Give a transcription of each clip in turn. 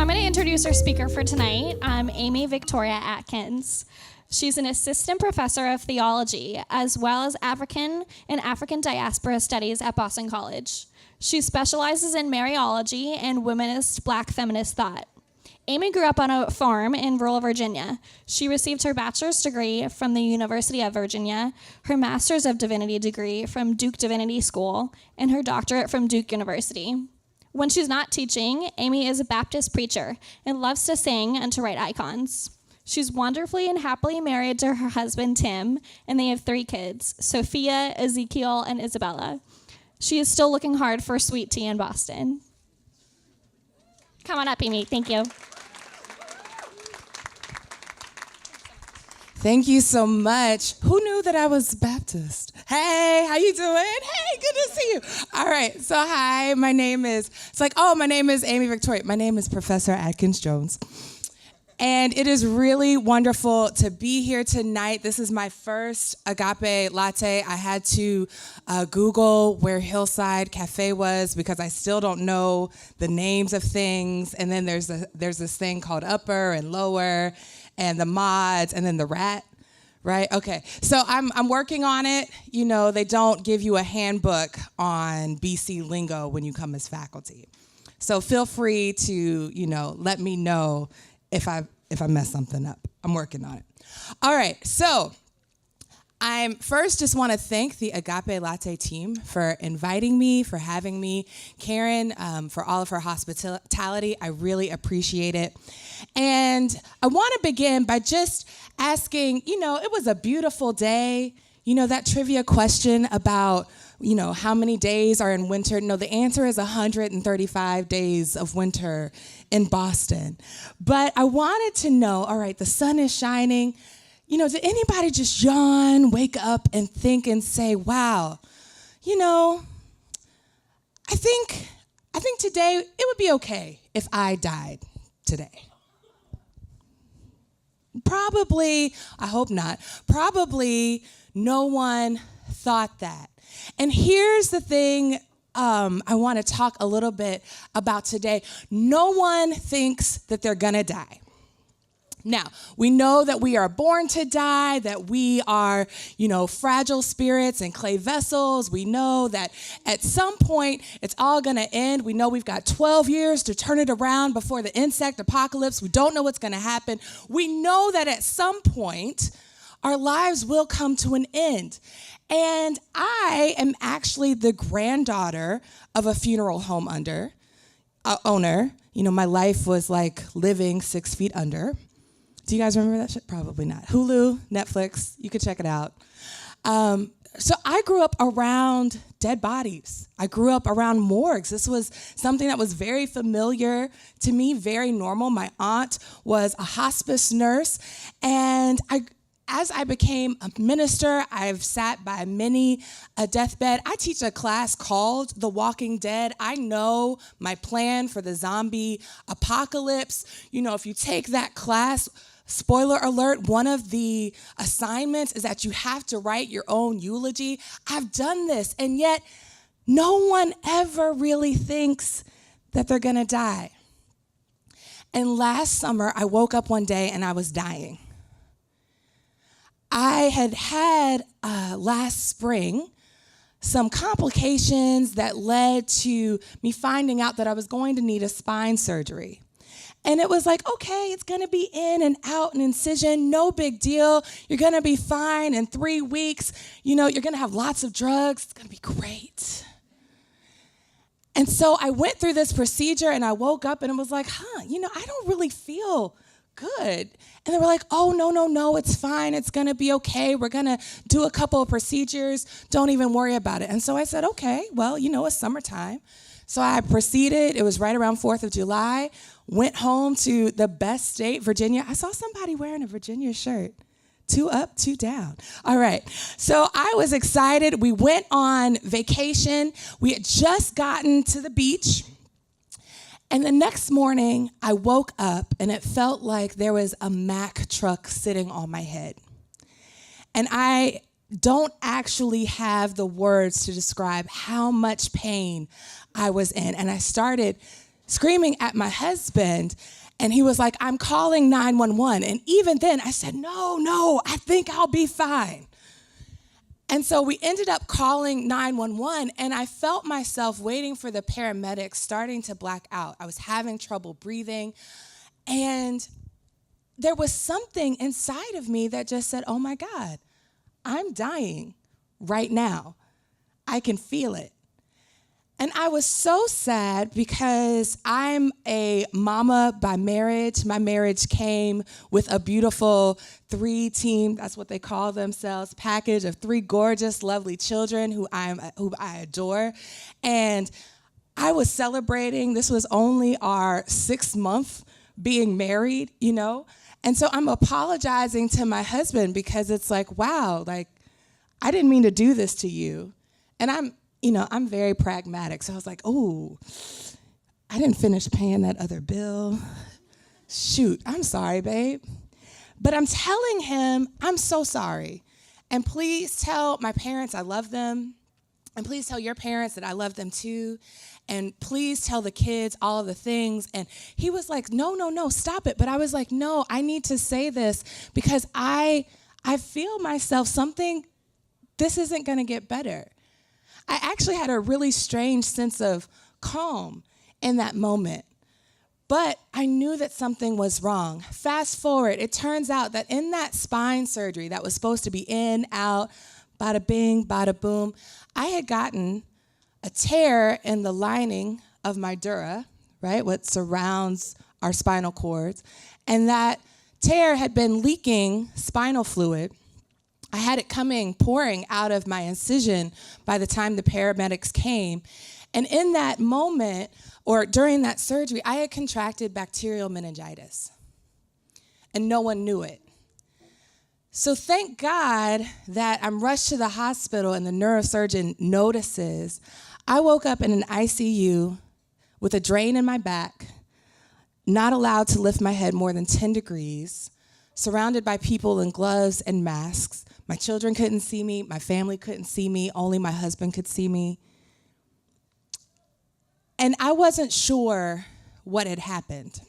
I'm going to introduce our speaker for tonight, Amy Victoria Atkins. She's an assistant professor of theology, as well as African and African diaspora studies at Boston College. She specializes in Mariology and womanist Black feminist thought. Amy grew up on a farm in rural Virginia. She received her bachelor's degree from the University of Virginia, her master's of divinity degree from Duke Divinity School, and her doctorate from Duke University. When she's not teaching, Amy is a Baptist preacher and loves to sing and to write icons. She's wonderfully and happily married to her husband, Tim, and they have 3 kids, Sophia, Ezekiel, and Isabella. She is still looking hard for sweet tea in Boston. Come on up, Amy. Thank you. Thank you so much. Who knew that I was Baptist? Hey, how you doing? Hey, good to see you. All right, so hi, my name is Amy Victoria. My name is Professor Atkins Jones. And it is really wonderful to be here tonight. This is my first Agape Latte. I had to Google where Hillside Cafe was because I still don't know the names of things. And then there's this thing called Upper and Lower and the Mods and then the Rat, right? Okay, so I'm working on it. You know, they don't give you a handbook on BC lingo when you come as faculty. So feel free to, let me know if I mess something up. I'm working on it. All right, so I first just want to thank the Agape Latte team for inviting me, for having me. Karen, for all of her hospitality. I really appreciate it. And I want to begin by just asking, it was a beautiful day. That trivia question about, how many days are in winter? No, the answer is 135 days of winter in Boston. But I wanted to know, all right, the sun is shining. Did anybody just yawn, wake up, and think and say, wow, I think today it would be okay if I died today. Probably, I hope not, probably no one thought that. And here's the thing I want to talk a little bit about today. No one thinks that they're going to die. Now, we know that we are born to die, that we are, fragile spirits and clay vessels. We know that at some point it's all going to end. We know we've got 12 years to turn it around before the insect apocalypse. We don't know what's going to happen. We know that at some point our lives will come to an end. And I am actually the granddaughter of a funeral home owner. My life was like living 6 feet under. Do you guys remember that shit? Probably not. Hulu, Netflix, you could check it out. So I grew up around dead bodies. I grew up around morgues. This was something that was very familiar to me, very normal. My aunt was a hospice nurse, and as I became a minister, I've sat by many a deathbed. I teach a class called The Walking Dead. I know my plan for the zombie apocalypse. If you take that class, spoiler alert, one of the assignments is that you have to write your own eulogy. I've done this, and yet no one ever really thinks that they're gonna die. And last summer, I woke up one day and I was dying. I had last spring some complications that led to me finding out that I was going to need a spine surgery. And it was like, okay, it's gonna be in and out an incision, no big deal. You're gonna be fine in 3 weeks. You're gonna have lots of drugs. It's gonna be great. And so I went through this procedure and I woke up and it was like, I don't really feel good. And they were like, oh, no, it's fine. It's going to be okay. We're going to do a couple of procedures. Don't even worry about it. And so I said, okay, well, it's summertime. So I proceeded. It was right around 4th of July. Went home to the best state, Virginia. I saw somebody wearing a Virginia shirt. 2 up, 2 down. All right. So I was excited. We went on vacation. We had just gotten to the beach. And the next morning, I woke up and it felt like there was a Mack truck sitting on my head. And I don't actually have the words to describe how much pain I was in. And I started screaming at my husband. And he was like, I'm calling 911. And even then I said, no, I think I'll be fine. And so we ended up calling 911, and I felt myself waiting for the paramedics starting to black out. I was having trouble breathing, and there was something inside of me that just said, oh my God, I'm dying right now. I can feel it. And I was so sad because I'm a mama by marriage. My marriage came with a beautiful 3-team, that's what they call themselves, package of 3 gorgeous, lovely children who I adore. And I was celebrating. This was only our 6th month being married, you know? And so I'm apologizing to my husband because it's like, wow, like, I didn't mean to do this to you. And I'm very pragmatic. So I was like, oh, I didn't finish paying that other bill. Shoot, I'm sorry, babe. But I'm telling him, I'm so sorry. And please tell my parents I love them. And please tell your parents that I love them too. And please tell the kids all of the things. And he was like, no, stop it. But I was like, no, I need to say this because I feel myself this isn't going to get better. I actually had a really strange sense of calm in that moment. But I knew that something was wrong. Fast forward, it turns out that in that spine surgery that was supposed to be in, out, bada bing, bada boom, I had gotten a tear in the lining of my dura, right, what surrounds our spinal cords, and that tear had been leaking spinal fluid. I had it pouring out of my incision by the time the paramedics came. And in that moment, or during that surgery, I had contracted bacterial meningitis. And no one knew it. So thank God that I'm rushed to the hospital and the neurosurgeon notices. I woke up in an ICU with a drain in my back, not allowed to lift my head more than 10 degrees, surrounded by people in gloves and masks. My children couldn't see me. My family couldn't see me. Only my husband could see me. And I wasn't sure what had happened.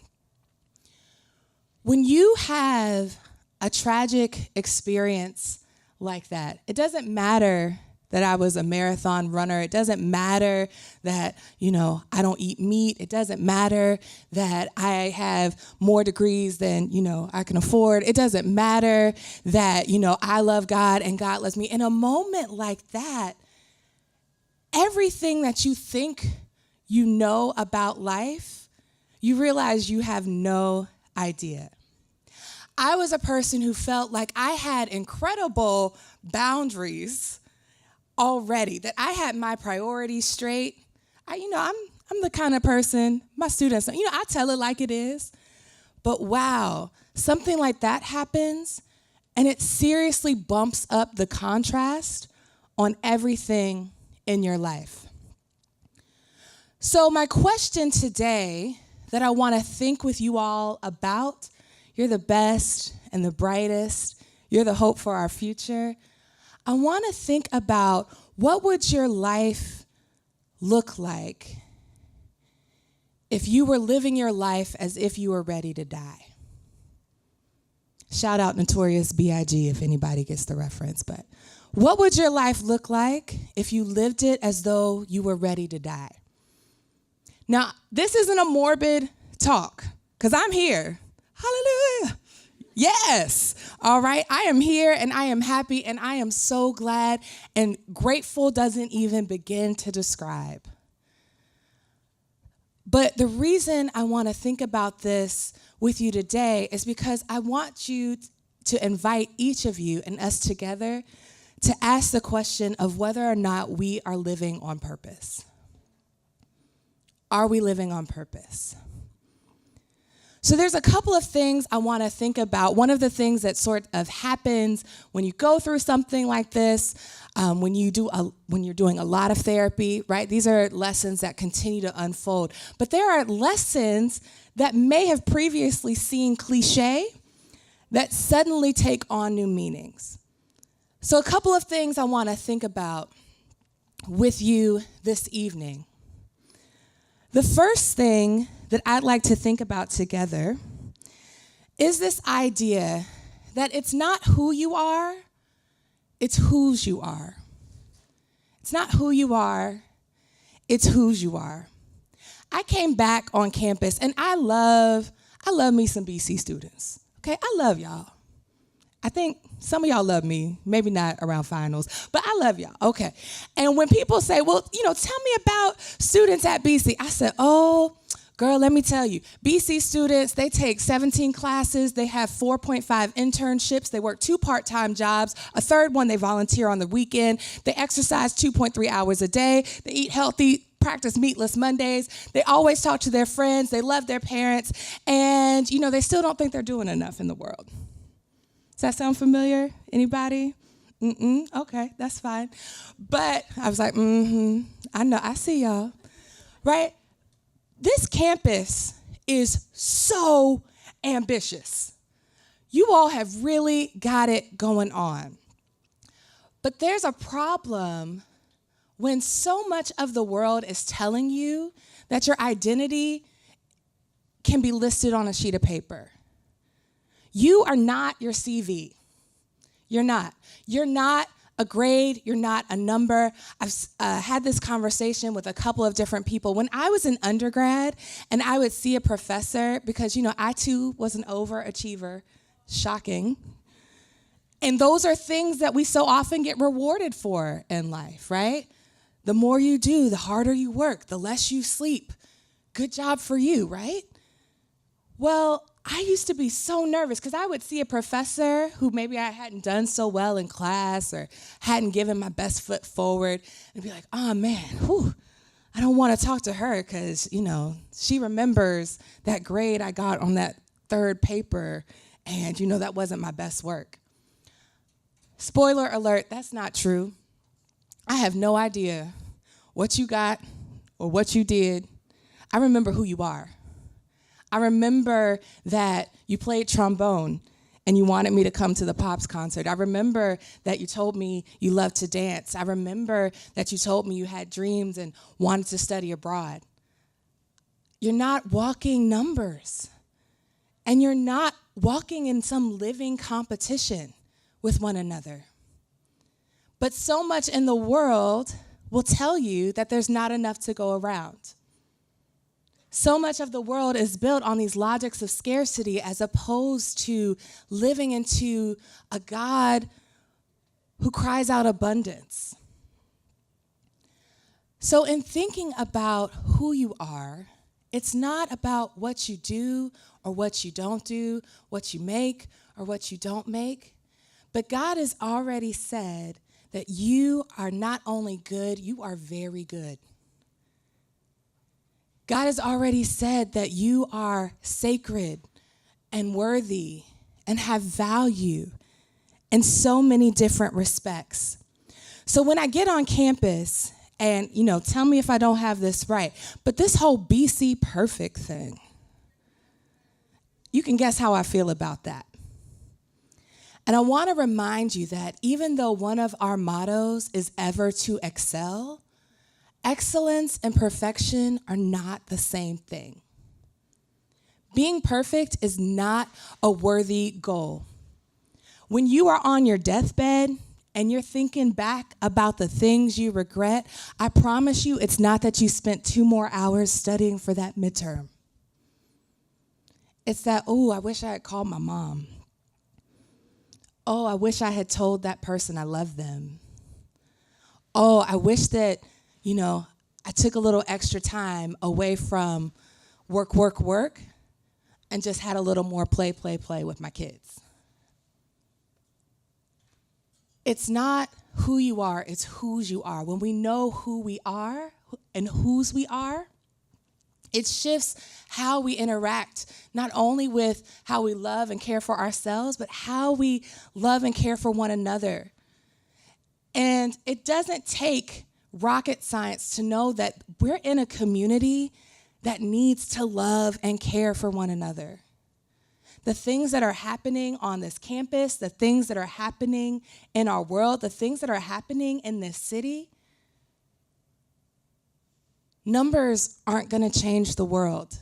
When you have a tragic experience like that, it doesn't matter that I was a marathon runner. It doesn't matter that, I don't eat meat. It doesn't matter that I have more degrees than, I can afford. It doesn't matter that, I love God and God loves me. In a moment like that, everything that you think you know about life, you realize you have no idea. I was a person who felt like I had incredible boundaries already, that I had my priorities straight. I'm the kind of person, my students, I tell it like it is. But wow, something like that happens, and it seriously bumps up the contrast on everything in your life. So my question today that I want to think with you all about, you're the best and the brightest, you're the hope for our future. I want to think about what would your life look like if you were living your life as if you were ready to die. Shout out Notorious B.I.G. if anybody gets the reference. But what would your life look like if you lived it as though you were ready to die? Now, this isn't a morbid talk, because I'm here. Hallelujah. Yes. All right. I am here and I am happy and I am so glad, and grateful doesn't even begin to describe. But the reason I want to think about this with you today is because I want you to invite each of you and us together to ask the question of whether or not we are living on purpose. Are we living on purpose? So there's a couple of things I want to think about. One of the things that sort of happens when you go through something like this, when you're doing a lot of therapy, right? These are lessons that continue to unfold. But there are lessons that may have previously seemed cliche that suddenly take on new meanings. So a couple of things I want to think about with you this evening. The first thing that I'd like to think about together is this idea that it's not who you are, it's whose you are. It's not who you are, it's whose you are. I came back on campus, and I love me some BC students. Okay, I love y'all. I think some of y'all love me, maybe not around finals, but I love y'all. Okay. And when people say, well, tell me about students at BC, I said, oh, girl, let me tell you, BC students, they take 17 classes, they have 4.5 internships, they work 2 part-time jobs, a third one they volunteer on the weekend, they exercise 2.3 hours a day, they eat healthy, practice meatless Mondays, they always talk to their friends, they love their parents, and they still don't think they're doing enough in the world. Does that sound familiar? Anybody? Okay, that's fine. But I was like, I know, I see y'all, right? This campus is so ambitious. You all have really got it going on. But there's a problem when so much of the world is telling you that your identity can be listed on a sheet of paper. You are not your CV. You're not. You're not a grade. You're not a number. I've had this conversation with a couple of different people. When I was an undergrad and I would see a professor, because, I too was an overachiever, shocking. And those are things that we so often get rewarded for in life, right? The more you do, the harder you work, the less you sleep. Good job for you, right? Well, I used to be so nervous because I would see a professor who maybe I hadn't done so well in class or hadn't given my best foot forward and be like, oh man, I don't want to talk to her because, she remembers that grade I got on that third paper and, that wasn't my best work. Spoiler alert, that's not true. I have no idea what you got or what you did. I remember who you are. I remember that you played trombone and you wanted me to come to the Pops concert. I remember that you told me you loved to dance. I remember that you told me you had dreams and wanted to study abroad. You're not walking numbers, and you're not walking in some living competition with one another. But so much in the world will tell you that there's not enough to go around. So much of the world is built on these logics of scarcity as opposed to living into a God who cries out abundance. So in thinking about who you are, it's not about what you do or what you don't do, what you make or what you don't make. But God has already said that you are not only good, you are very good. God has already said that you are sacred and worthy and have value in so many different respects. So when I get on campus, and tell me if I don't have this right, but this whole BC Perfect thing, you can guess how I feel about that. And I want to remind you that even though one of our mottos is ever to excel, excellence and perfection are not the same thing. Being perfect is not a worthy goal. When you are on your deathbed and you're thinking back about the things you regret, I promise you it's not that you spent 2 more hours studying for that midterm. It's that, I wish I had called my mom. I wish I had told that person I love them. I wish that I took a little extra time away from work, and just had a little more play with my kids. It's not who you are, it's whose you are. When we know who we are and whose we are, it shifts how we interact, not only with how we love and care for ourselves, but how we love and care for one another. And it doesn't take rocket science to know that we're in a community that needs to love and care for one another. The things that are happening on this campus, the things that are happening in our world, the things that are happening in this city, numbers aren't going to change the world.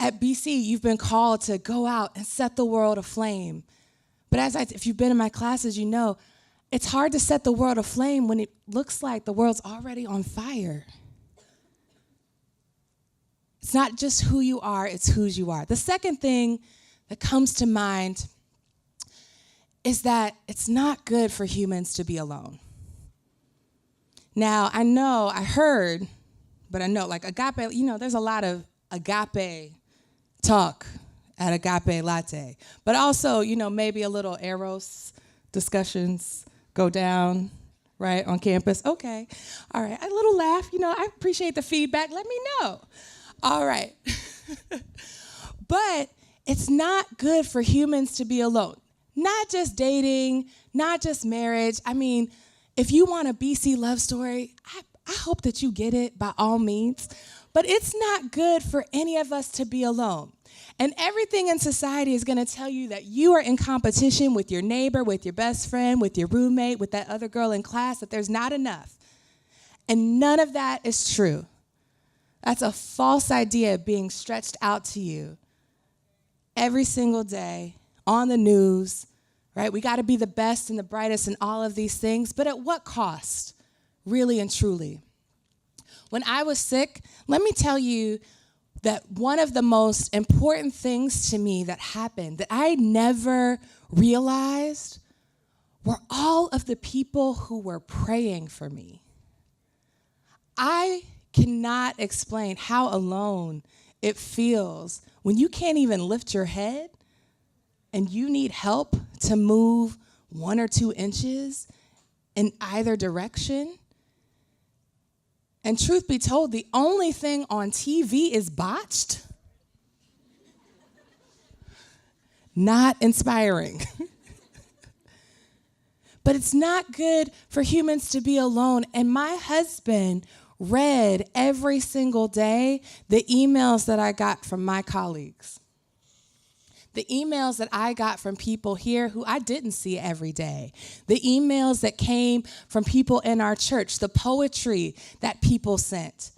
At BC, you've been called to go out and set the world aflame. But if you've been in my classes, you know, it's hard to set the world aflame when it looks like the world's already on fire. It's not just who you are, it's whose you are. The second thing that comes to mind is that it's not good for humans to be alone. Now, I heard, but I know, like agape, you know, there's a lot of agape talk at Agape Latte. But also, you know, maybe a little Eros discussions go down, right, on campus. Okay, all right, a little laugh. You know, I appreciate the feedback. Let me know. All right. But it's not good for humans to be alone. Not just dating, not just marriage. I mean, if you want a BC love story, I hope that you get it by all means. But it's not good for any of us to be alone. And everything in society is going to tell you that you are in competition with your neighbor, with your best friend, with your roommate, with that other girl in class, that there's not enough. And none of that is true. That's a false idea being stretched out to you every single day on the news, right? We got to be the best and the brightest in all of these things, but at what cost, really and truly? When I was sick, let me tell you that one of the most important things to me that happened that I never realized were all of the people who were praying for me. I cannot explain how alone it feels when you can't even lift your head and you need help to move 1 or 2 inches in either direction. And truth be told, the only thing on TV is botched. Not inspiring. But it's not good for humans to be alone. And my husband read every single day the emails that I got from my colleagues. The emails that I got from people here who I didn't see every day. The emails that came from people in our church, the poetry that people sent.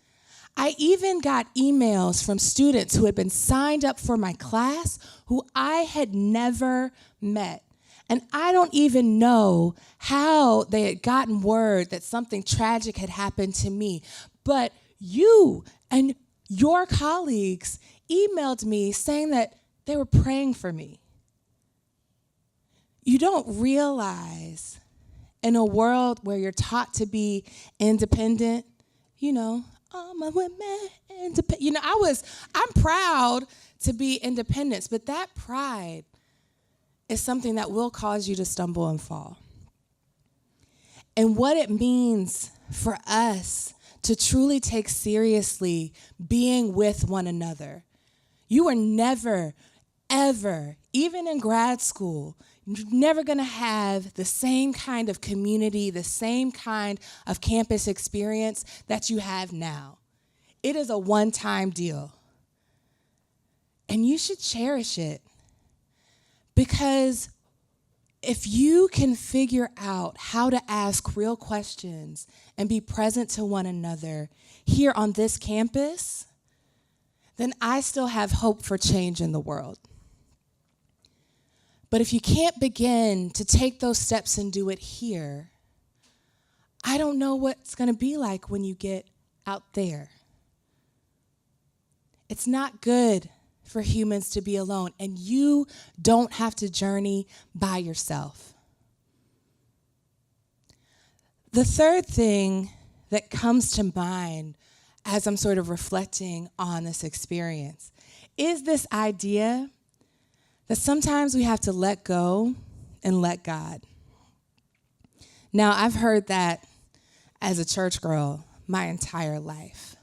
I even got emails from students who had been signed up for my class who I had never met. And I don't even know how they had gotten word that something tragic had happened to me. But you and your colleagues emailed me saying that they were praying for me. You don't realize in a world where you're taught to be independent, you know, I'm a woman independent. You know, I'm proud to be independent, but that pride is something that will cause you to stumble and fall. And what it means for us to truly take seriously being with one another. You are never, ever, even in grad school, you're never going to have the same kind of community, the same kind of campus experience that you have now. It is a one-time deal. And you should cherish it. Because if you can figure out how to ask real questions and be present to one another here on this campus, then I still have hope for change in the world. But if you can't begin to take those steps and do it here, I don't know what it's going to be like when you get out there. It's not good for humans to be alone, and you don't have to journey by yourself. The third thing that comes to mind as I'm sort of reflecting on this experience is this idea that sometimes we have to let go and let God. Now, I've heard that as a church girl my entire life.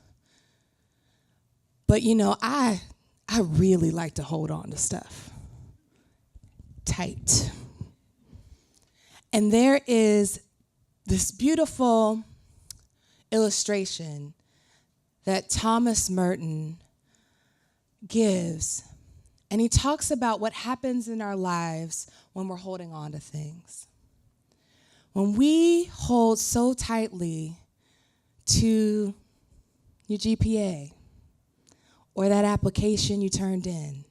But you know, I really like to hold on to stuff tight. And there is this beautiful illustration that Thomas Merton gives. And he talks about what happens in our lives when we're holding on to things. When we hold so tightly to your GPA, or that application you turned in,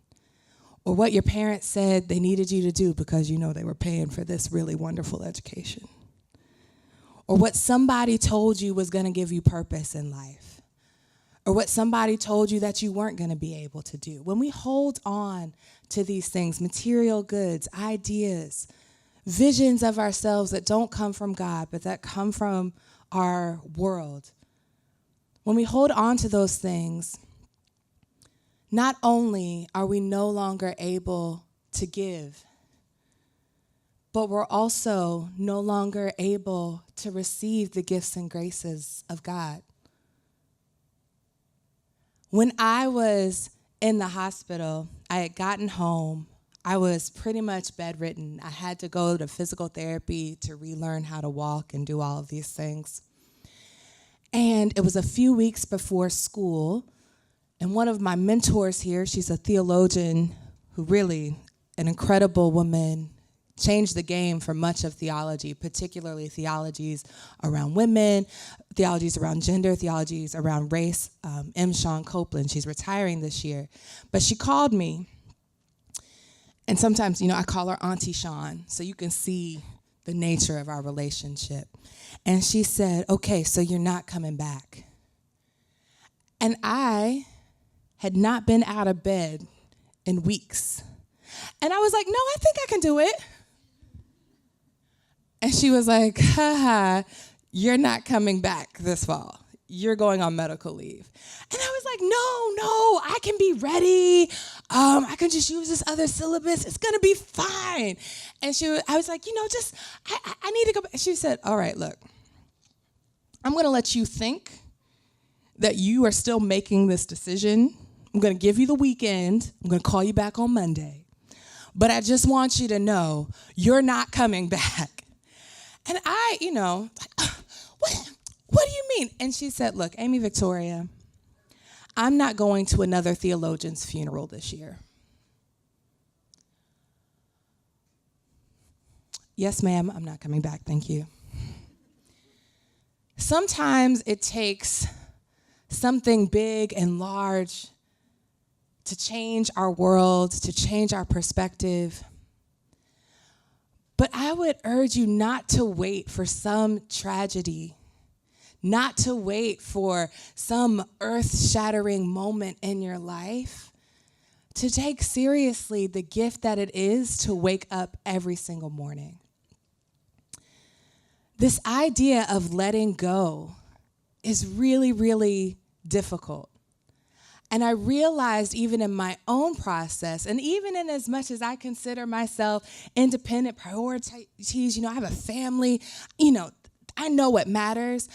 or what your parents said they needed you to do because you know they were paying for this really wonderful education, or what somebody told you was going to give you purpose in life, or what somebody told you that you weren't going to be able to do. When we hold on to these things, material goods, ideas, visions of ourselves that don't come from God, but that come from our world, when we hold on to those things, not only are we no longer able to give, but we're also no longer able to receive the gifts and graces of God. When I was in the hospital, I had gotten home. I was pretty much bedridden. I had to go to physical therapy to relearn how to walk and do all of these things. And it was a few weeks before school, and one of my mentors here, she's a theologian who really, an incredible woman, changed the game for much of theology, particularly theologies around women, theologies around gender, theologies around race, M. Sean Copeland. She's retiring this year. But she called me, and sometimes, I call her Auntie Sean, so you can see the nature of our relationship. And she said, okay, so you're not coming back. And I had not been out of bed in weeks. And I was like, no, I think I can do it. And she was like, you're not coming back this fall. You're going on medical leave. And I was like, no, I can be ready. I can just use this other syllabus. It's going to be fine. And I was like, I need to go back. She said, all right, look, I'm going to let you think that you are still making this decision. I'm going to give you the weekend. I'm going to call you back on Monday. But I just want you to know you're not coming back. And I, what do you mean? And she said, look, Amy Victoria, I'm not going to another theologian's funeral this year. Yes, ma'am, I'm not coming back. Thank you. Sometimes it takes something big and large to change our world, to change our perspective. But I would urge you not to wait for some tragedy, not to wait for some earth-shattering moment in your life to take seriously the gift that it is to wake up every single morning. This idea of letting go is really, really difficult. And I realized even in my own process, and even in as much as I consider myself independent, priorities, I have a family, I know what matters.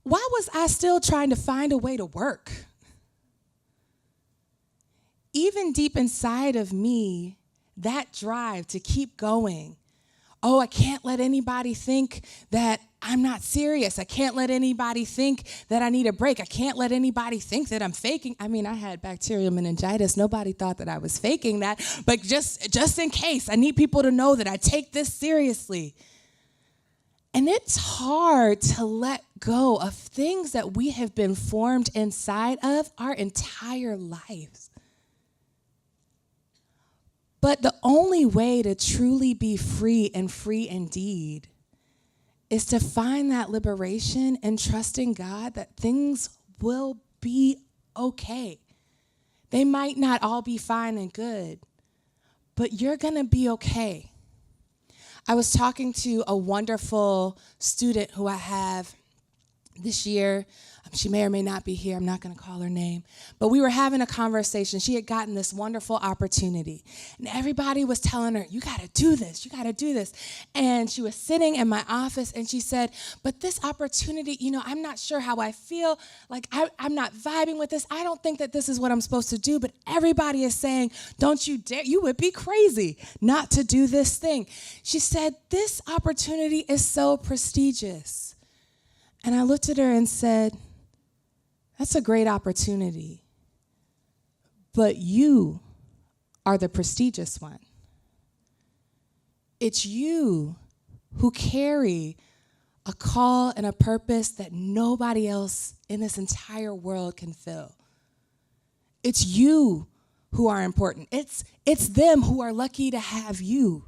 Why was I still trying to find a way to work? Even deep inside of me, that drive to keep going. Oh, I can't let anybody think that I'm not serious. I can't let anybody think that I need a break. I can't let anybody think that I'm faking. I had bacterial meningitis. Nobody thought that I was faking that. But just in case, I need people to know that I take this seriously. And it's hard to let go of things that we have been formed inside of our entire lives. But the only way to truly be free and free indeed is to find that liberation and trust in God that things will be okay. They might not all be fine and good, but you're going to be okay. I was talking to a wonderful student who I have this year. She may or may not be here. I'm not going to call her name. But we were having a conversation. She had gotten this wonderful opportunity. And everybody was telling her, you got to do this. You got to do this. And she was sitting in my office and she said, but this opportunity, I'm not sure how I feel. Like, I'm not vibing with this. I don't think that this is what I'm supposed to do. But everybody is saying, don't you dare. You would be crazy not to do this thing. She said, this opportunity is so prestigious. And I looked at her and said, that's a great opportunity, but you are the prestigious one. It's you who carry a call and a purpose that nobody else in this entire world can fill. It's you who are important. It's them who are lucky to have you,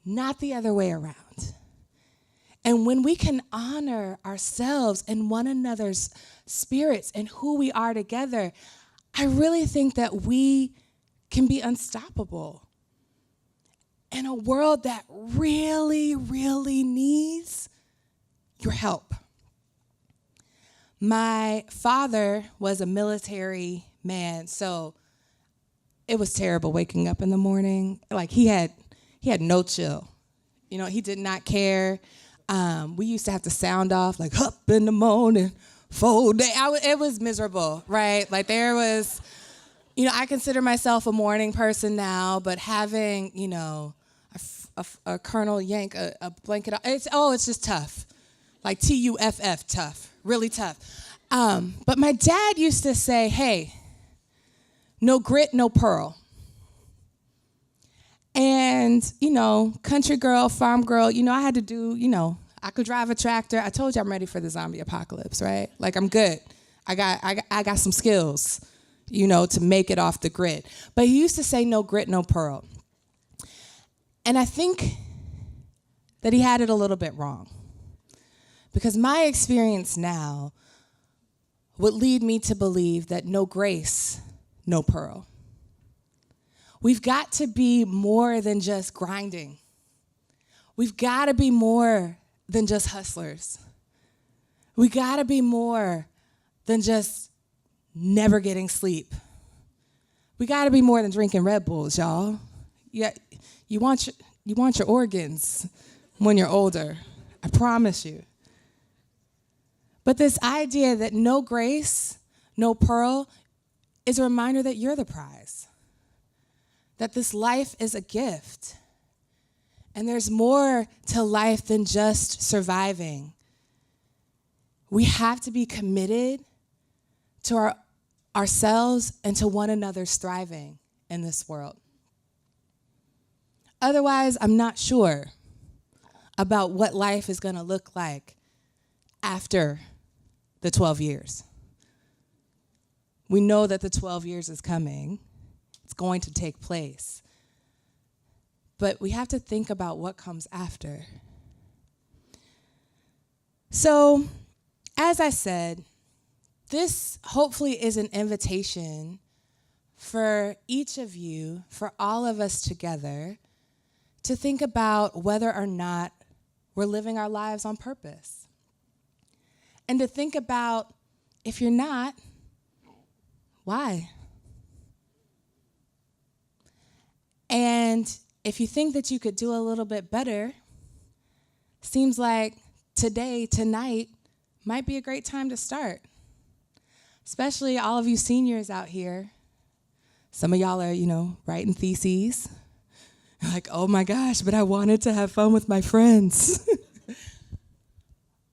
not the other way around. And when we can honor ourselves and one another's spirits and who we are together, I really think that we can be unstoppable in a world that really, really needs your help. My father was a military man, so it was terrible waking up in the morning. Like he had no chill. You know, he did not care. We used to have to sound off like up in the morning, full day. It was miserable, right? Like there was, you know, I consider myself a morning person now, but having, you know, a Colonel yank a blanket, it's just tough. Like TUFF, tough, really tough. But my dad used to say, hey, no grit, no pearl. And, you know, country girl, farm girl, you know, I had to do, you know, I could drive a tractor. I told you I'm ready for the zombie apocalypse, right? Like I'm good. I got some skills, you know, to make it off the grid. But he used to say no grit, no pearl. And I think that he had it a little bit wrong. Because my experience now would lead me to believe that no grace, no pearl. We've got to be more than just grinding. We've got to be more than just hustlers. We got to be more than just never getting sleep. We got to be more than drinking Red Bulls, y'all. Yeah, you want your organs when you're older. I promise you. But this idea that no grace, no pearl, is a reminder that you're the prize. That this life is a gift. And there's more to life than just surviving. We have to be committed to ourselves and to one another's thriving in this world. Otherwise, I'm not sure about what life is going to look like after the 12 years. We know that the 12 years is coming. It's going to take place. But we have to think about what comes after. So, as I said, this hopefully is an invitation for each of you, for all of us together, to think about whether or not we're living our lives on purpose. And to think about, if you're not, why? And if you think that you could do a little bit better, seems like today, tonight, might be a great time to start. Especially all of you seniors out here. Some of y'all are, you know, writing theses. Like, oh my gosh, but I wanted to have fun with my friends.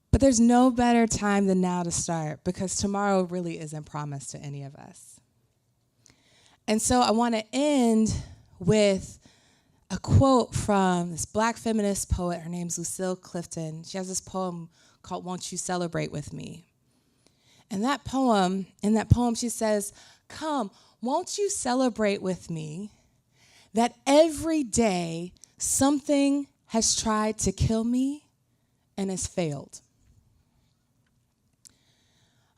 But there's no better time than now to start, because tomorrow really isn't promised to any of us. And so I want to end with a quote from this Black feminist poet. Her name's Lucille Clifton. She has this poem called "Won't You Celebrate With Me?" And in that poem she says, "Come, won't you celebrate with me that every day something has tried to kill me and has failed."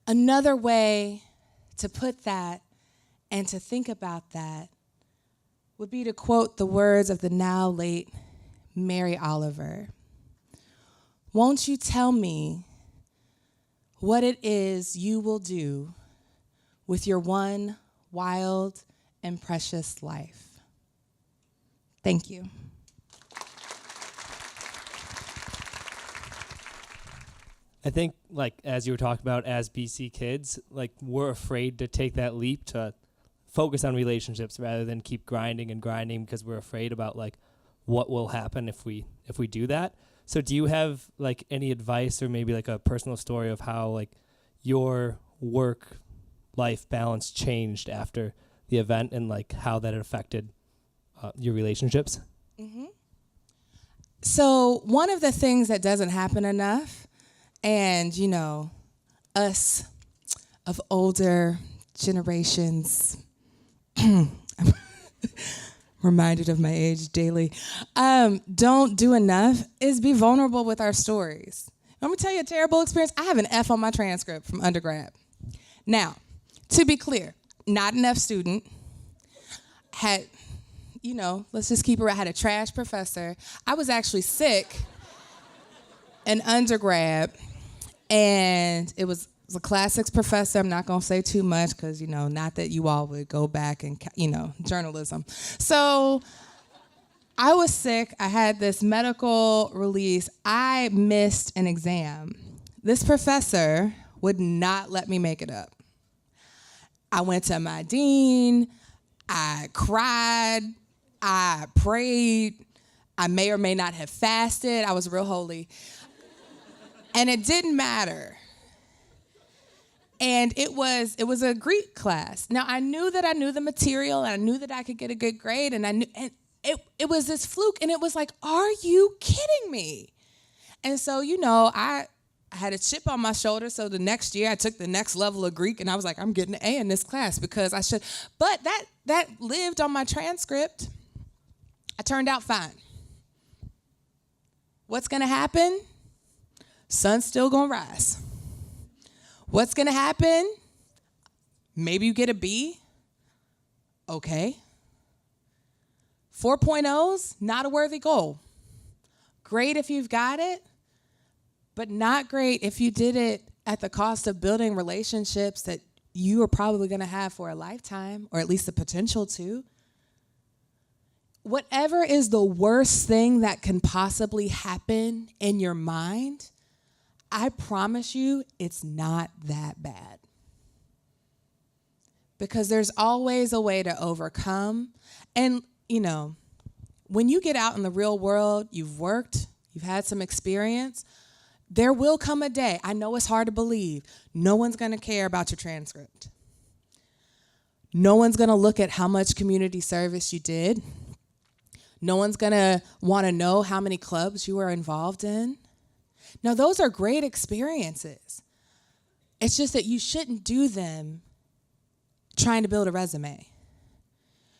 Another way to put that and to think about that would be to quote the words of the now late Mary Oliver. "Won't you tell me what it is you will do with your one wild and precious life?" Thank you. I think, like, as you were talking about, as BC kids, like, we're afraid to take that leap to focus on relationships rather than keep grinding and grinding, because we're afraid about, like, what will happen if we do that. So do you have, like, any advice or maybe, like, a personal story of how, like, your work-life balance changed after the event and, like, how that affected your relationships? Mm-hmm. So one of the things that doesn't happen enough, and, you know, us of older generations, reminded of my age daily, don't do enough is be vulnerable with our stories. Let me tell you a terrible experience. I have an F on my transcript from undergrad. Now, to be clear, not an F student, had, let's just keep it real, had a trash professor. I was actually sick in undergrad, and it was a classics professor. I'm not going to say too much because, not that you all would go back and, journalism. So I was sick. I had this medical release. I missed an exam. This professor would not let me make it up. I went to my dean. I cried. I prayed. I may or may not have fasted. I was real holy. And it didn't matter. And it was a Greek class. Now, I knew the material, and I knew that I could get a good grade, and it was this fluke, and it was like, are you kidding me? And so, I had a chip on my shoulder, so the next year I took the next level of Greek, and I was like, I'm getting an A in this class because I should. But that lived on my transcript. I turned out fine. What's going to happen? Sun's still going to rise. What's going to happen? Maybe you get a B. Okay. 4.0s, not a worthy goal. Great if you've got it, but not great if you did it at the cost of building relationships that you are probably going to have for a lifetime, or at least the potential to. Whatever is the worst thing that can possibly happen in your mind, I promise you it's not that bad. Because there's always a way to overcome. And, when you get out in the real world, you've worked, you've had some experience, there will come a day, I know it's hard to believe, no one's going to care about your transcript. No one's going to look at how much community service you did. No one's going to want to know how many clubs you were involved in. Now, those are great experiences. It's just that you shouldn't do them trying to build a resume.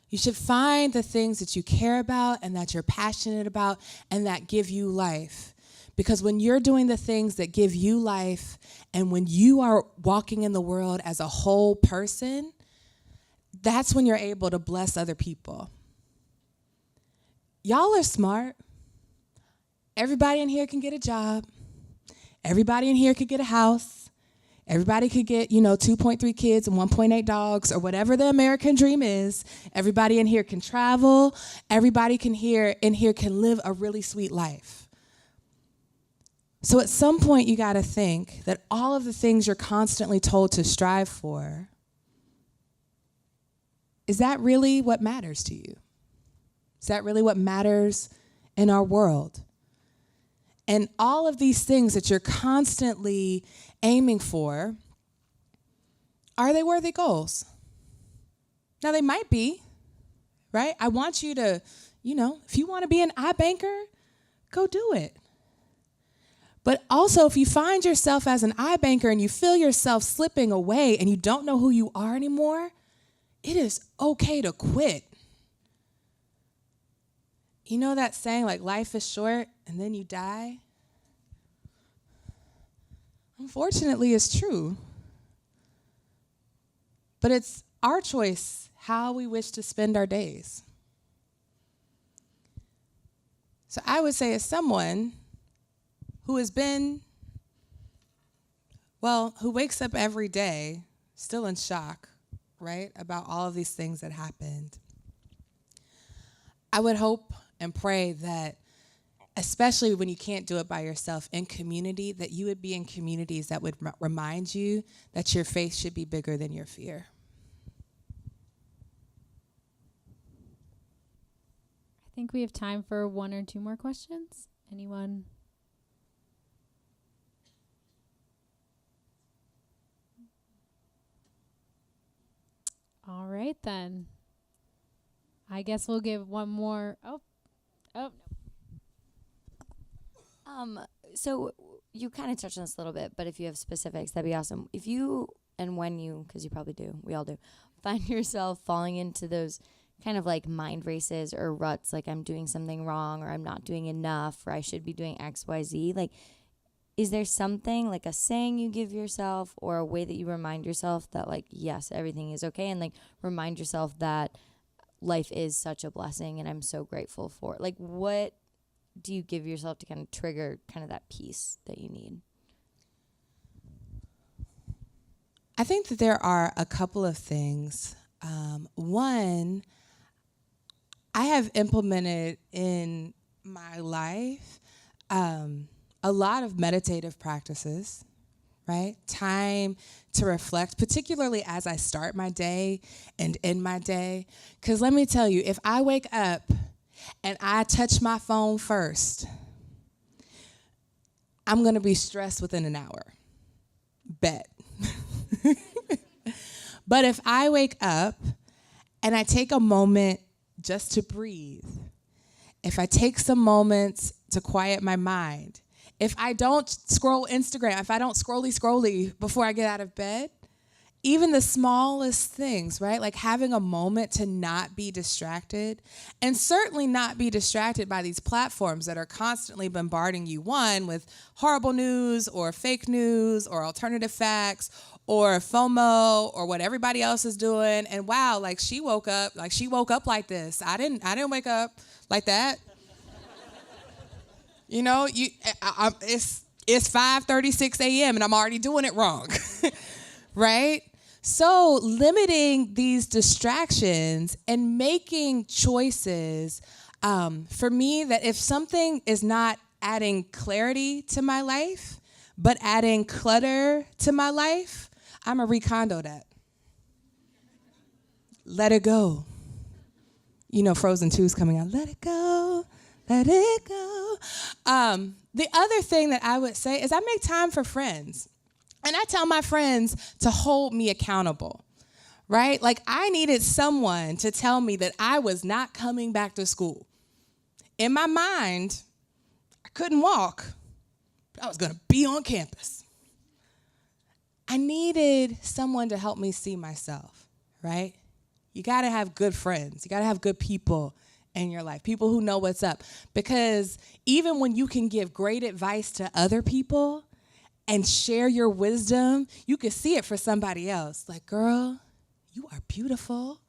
You should find the things that you care about and that you're passionate about and that give you life. Because when you're doing the things that give you life and when you are walking in the world as a whole person, that's when you're able to bless other people. Y'all are smart. Everybody in here can get a job. Everybody in here could get a house. Everybody could get, 2.3 kids and 1.8 dogs or whatever the American dream is. Everybody in here can travel. Everybody in here can live a really sweet life. So at some point you got to think that all of the things you're constantly told to strive for, is that really what matters to you? Is that really what matters in our world? And all of these things that you're constantly aiming for, are they worthy goals? Now, they might be, right? I want you to, if you want to be an iBanker, go do it. But also, if you find yourself as an iBanker and you feel yourself slipping away and you don't know who you are anymore, it is okay to quit. You know that saying, like, life is short and then you die? Unfortunately, it's true. But it's our choice how we wish to spend our days. So I would say, as someone who has been, who wakes up every day still in shock, right, about all of these things that happened, I would hope and pray that, especially when you can't do it by yourself, in community, that you would be in communities that would remind you that your faith should be bigger than your fear. I think we have time for one or two more questions. Anyone? All right, then. I guess we'll give one more. Oh, no. So you kind of touched on this a little bit, but if you have specifics, that'd be awesome. If you and when you, because you probably do, we all do, find yourself falling into those kind of like mind races or ruts, like I'm doing something wrong or I'm not doing enough or I should be doing X, Y, Z, like, is there something like a saying you give yourself or a way that you remind yourself that like, yes, everything is okay, and like remind yourself that life is such a blessing and I'm so grateful for it? Like, what do you give yourself to kind of trigger kind of that peace that you need? I think that there are a couple of things. One, I have implemented in my life a lot of meditative practices, right? Time to reflect, particularly as I start my day and end my day. Because let me tell you, if I wake up and I touch my phone first, I'm going to be stressed within an hour. Bet. But if I wake up and I take a moment just to breathe, if I take some moments to quiet my mind, if I don't scroll Instagram, if I don't scrolly before I get out of bed, even the smallest things, right? Like having a moment to not be distracted, and certainly not be distracted by these platforms that are constantly bombarding you, one, with horrible news or fake news or alternative facts or FOMO or what everybody else is doing. And wow, like she woke up like this. I didn't wake up like that. You know, it's 5:36 a.m. and I'm already doing it wrong, right? So limiting these distractions and making choices, for me, that if something is not adding clarity to my life, but adding clutter to my life, I'm going to recondo that. Let it go. You know, Frozen 2 is coming out. Let it go. Let it go. The other thing that I would say is I make time for friends. And I tell my friends to hold me accountable, right? Like I needed someone to tell me that I was not coming back to school. In my mind, I couldn't walk, but I was going to be on campus. I needed someone to help me see myself, right? You got to have good friends. You got to have good people in your life, people who know what's up. Because even when you can give great advice to other people and share your wisdom, you can see it for somebody else. Like, girl, you are beautiful.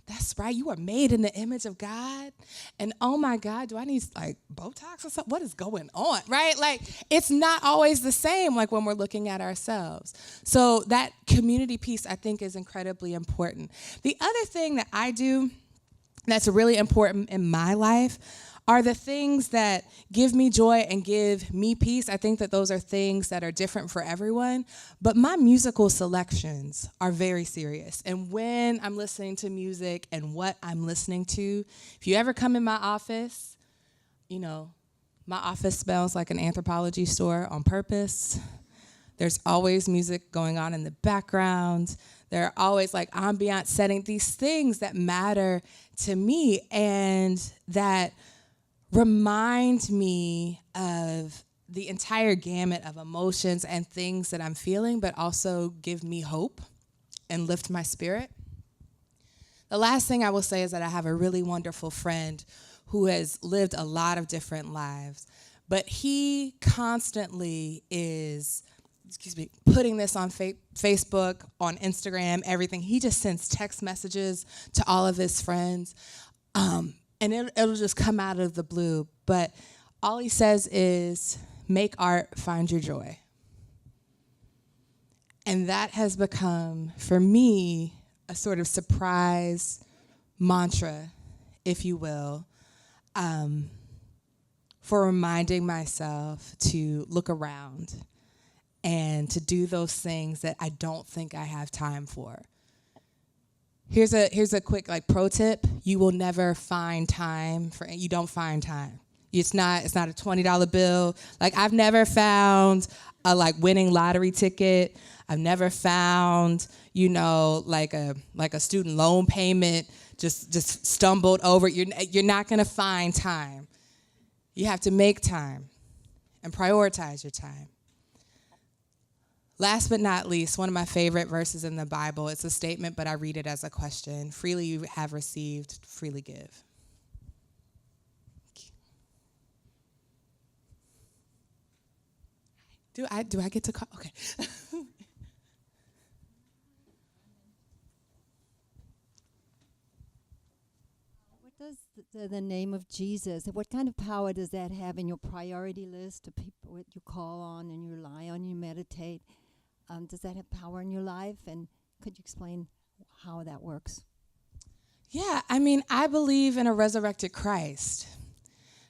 That's right. You are made in the image of God. And oh my God, do I need like Botox or something? What is going on, right? Like, it's not always the same like when we're looking at ourselves. So that community piece, I think, is incredibly important. The other thing that I do that's really important in my life are the things that give me joy and give me peace. I think that those are things that are different for everyone, but my musical selections are very serious. And when I'm listening to music and what I'm listening to, if you ever come in my office, you know, my office smells like an Anthropologie store on purpose. There's always music going on in the background. There are always like ambient setting, these things that matter to me and that remind me of the entire gamut of emotions and things that I'm feeling, but also give me hope and lift my spirit. The last thing I will say is that I have a really wonderful friend who has lived a lot of different lives, but he constantly is, putting this on Facebook, on Instagram, everything. He just sends text messages to all of his friends. And it'll just come out of the blue. But all he says is, make art, find your joy. And that has become, for me, a sort of surprise mantra, if you will, for reminding myself to look around and to do those things that I don't think I have time for. Here's a quick like pro tip. You will never find time for, you don't find time. It's not a $20 bill. Like I've never found a like winning lottery ticket. I've never found, you know, like a student loan payment just stumbled over. You're not gonna find time. You have to make time and prioritize your time. Last but not least, one of my favorite verses in the Bible. It's a statement, but I read it as a question. Freely you have received, freely give. Do I get to call? Okay. What does the name of Jesus, what kind of power does that have in your priority list of people that you call on and you rely on, you meditate? Does that have power in your life? And could you explain how that works? Yeah, I mean, I believe in a resurrected Christ.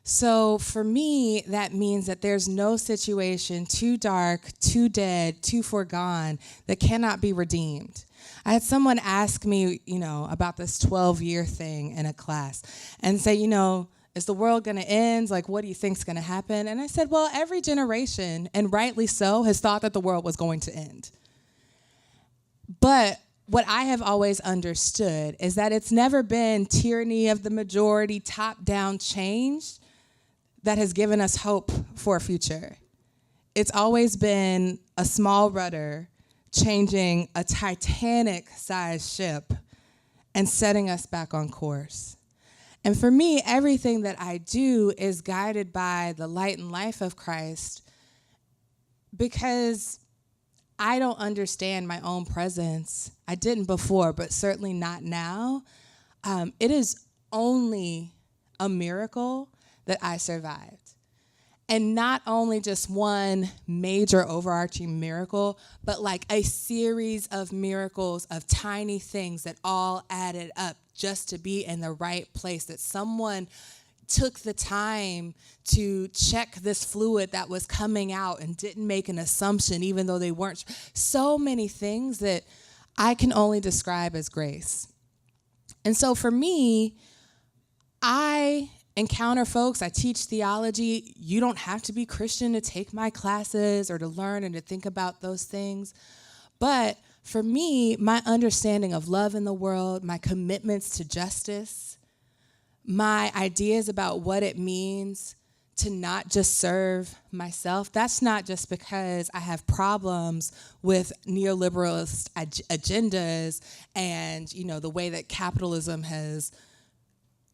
So for me, that means that there's no situation too dark, too dead, too foregone that cannot be redeemed. I had someone ask me, about this 12-year thing in a class and say, is the world going to end? Like, what do you think's going to happen? And I said, well, every generation, and rightly so, has thought that the world was going to end. But what I have always understood is that it's never been tyranny of the majority, top-down change that has given us hope for a future. It's always been a small rudder changing a Titanic-sized ship and setting us back on course. And for me, everything that I do is guided by the light and life of Christ because I don't understand my own presence. I didn't before, but certainly not now. It is only a miracle that I survived. And not only just one major overarching miracle, but like a series of miracles of tiny things that all added up just to be in the right place, that someone took the time to check this fluid that was coming out and didn't make an assumption, even though they weren't. So many things that I can only describe as grace. And so for me, I encounter folks, I teach theology. You don't have to be Christian to take my classes or to learn and to think about those things. But for me, my understanding of love in the world, my commitments to justice, my ideas about what it means to not just serve myself, that's not just because I have problems with neoliberalist agendas and, the way that capitalism has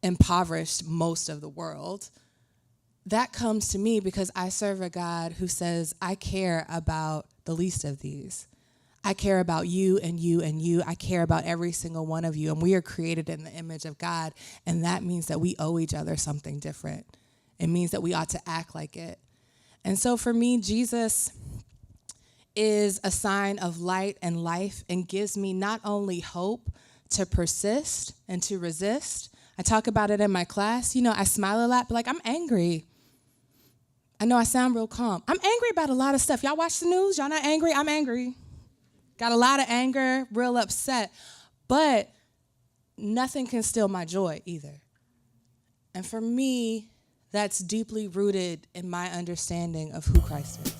impoverished most of the world. That comes to me because I serve a God who says, I care about the least of these. I care about you and you and you. I care about every single one of you. And we are created in the image of God. And that means that we owe each other something different. It means that we ought to act like it. And so for me, Jesus is a sign of light and life and gives me not only hope to persist and to resist. I talk about it in my class. I smile a lot, but I'm angry. I know I sound real calm. I'm angry about a lot of stuff. Y'all watch the news? Y'all not angry? I'm angry. Got a lot of anger, real upset. But nothing can steal my joy either. And for me, that's deeply rooted in my understanding of who Christ is.